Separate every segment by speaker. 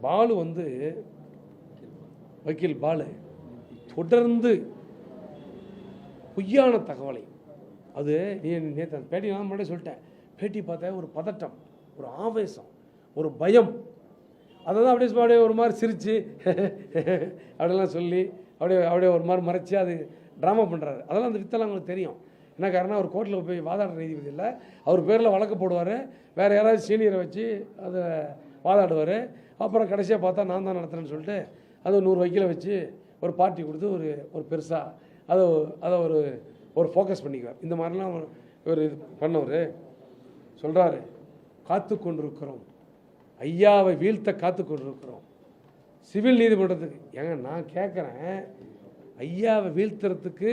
Speaker 1: பாலு வந்து வக்கீல் பாலு தொடர்ந்து பொய்யான தகவலை, அது நீ நேற்று அந்த பேட்டி நான் முன்னாடி சொல்லிட்டேன், பேட்டி பார்த்தா ஒரு பதட்டம், ஒரு ஆவேசம், ஒரு பயம், அதை தான் அப்படியே ஒரு மாதிரி சிரித்து அப்படிலாம் சொல்லி அப்படியே ஒரு மாதிரி மறைச்சி அது ட்ராமா பண்ணுறாரு. அதெல்லாம் அந்த வித்தெல்லாம் அவங்களுக்கு தெரியும். என்ன காரணம், அவர் கோர்ட்டில் போய் வாதாடுற நீதிபதி இல்லை, அவர் பேரில் வழக்கு போடுவார், வேறு யாராவது சீனியரை வச்சு அதை வாதாடுவார். அப்புறம் கடைசியாக பார்த்தா நான் தான் நடத்துகிறேன்னு சொல்லிட்டு அதை 100 வக்கீலை வச்சு ஒரு பார்ட்டி கொடுத்து ஒரு பெருசாக அதை ஒரு ஃபோக்கஸ் பண்ணிக்குவார். இந்த மாதிரிலாம் ஒரு இது பண்ணவர் சொல்கிறாரு, காத்து கொண்டிருக்கிறோம், ஐயாவை வீழ்த்த காத்து கொண்டிருக்கிறோம் சிவில் நீதிமன்றத்துக்கு. ஏங்க நான் கேட்குறேன், ஐயாவை வீழ்த்துறதுக்கு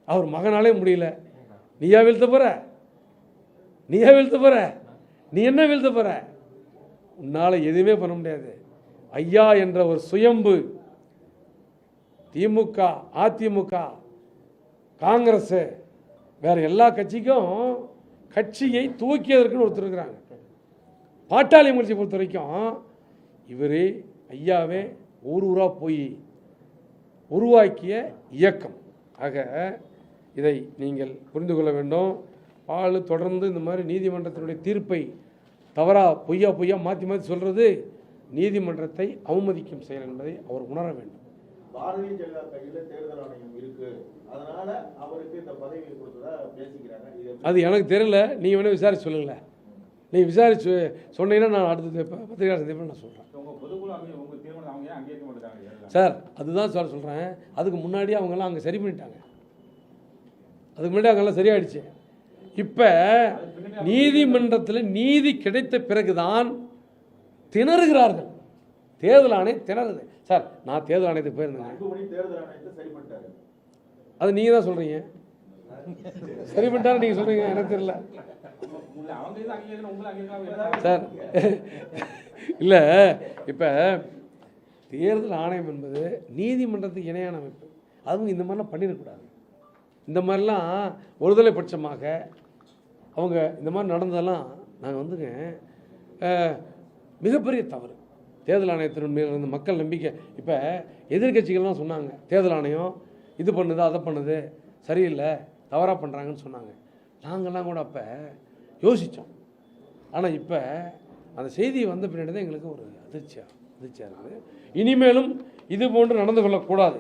Speaker 1: அவர் மகனாலே முடியல, நீயா வீழ்த்த போற? நீயா வீழ்த்த போற? நீ என்ன வீழ்த்த போற? உன்னால் எதுவுமே பண்ண முடியாது. ஐயா என்ற ஒரு சுயம்பு திமுக, அதிமுக, காங்கிரஸ், வேற எல்லா கட்சிக்கும் கட்சியை தூக்கியதற்குன்னு ஒருத்தர் இருக்கிறாங்க. பாட்டாளி முயற்சி பொறுத்த வரைக்கும் இவர் ஐயாவே ஊராக போய் உருவாக்கிய இயக்கம். ஆக இதை நீங்கள் புரிந்து கொள்ள வேண்டும். பாலு தொடர்ந்து இந்த மாதிரி நீதிமன்றத்தினுடைய தீர்ப்பை தவறாக பொய்யா மாற்றி சொல்கிறது நீதிமன்றத்தை அவமதிக்கும் செயல் என்பதை அவர் உணர வேண்டும்.
Speaker 2: பாரதிய ஜனதா கையில் தேர்தல் ஆணையம் இருக்கு, அதனால அவருக்கு இந்த பதவி கொடுத்ததா பேசிக்கிறாங்க.
Speaker 1: அது எனக்கு தெரியல, நீங்கள் வேணால் விசாரிச்சு சொல்லுங்களேன். நீங்கள் விசாரிச்சு சொன்னீங்கன்னா நான் அடுத்த பத்திரிகை சந்திப்பில் நான் சொல்கிறேன். சார் அதுதான் சார் சொல்கிறேன், அதுக்கு முன்னாடி அவங்கெல்லாம் அங்கே சரி பண்ணிட்டாங்க, அதுக்கு முன்னாடி அங்கெல்லாம் சரியாயிடுச்சு. இப்போ நீதிமன்றத்தில் நீதி கிடைத்த பிறகுதான் திணறுகிறார்கள். தேர்தல் ஆணையம் திணறுது. சார் நான் தேர்தல் ஆணையத்துக்கு போயிருந்தேன், அது நீங்கள் தான் சொல்கிறீங்க, சரி பண்ணிட்டாரு நீங்கள் சொல்கிறீங்க, எனக்கு தெரியல சார். இல்லை, இப்போ தேர்தல் ஆணையம் என்பது நீதிமன்றத்துக்கு இணையான அமைப்பு, அதுவும் இந்த மாதிரிலாம் பண்ணிடக்கூடாது. இந்த மாதிரிலாம் ஒருதலை பட்சமாக அவங்க இந்த மாதிரி நடந்ததெல்லாம் நாங்கள் வந்துங்க மிகப்பெரிய தவறு. தேர்தல் ஆணையத்தின் மேல் இருந்த மக்கள் நம்பிக்கை, இப்போ எதிர்கட்சிகள்லாம் சொன்னாங்க தேர்தல் ஆணையம் இது பண்ணுது அதை பண்ணுது சரியில்லை தவறாக பண்ணுறாங்கன்னு சொன்னாங்க. நாங்கள்லாம் கூட அப்போ யோசித்தோம். ஆனால் இப்போ அந்த செய்தி வந்த பின்னாடி தான் எங்களுக்கு ஒரு அதிர்ச்சியாக இருக்குது. இனிமேலும் இது போன்று நடந்து கொள்ளக்கூடாது.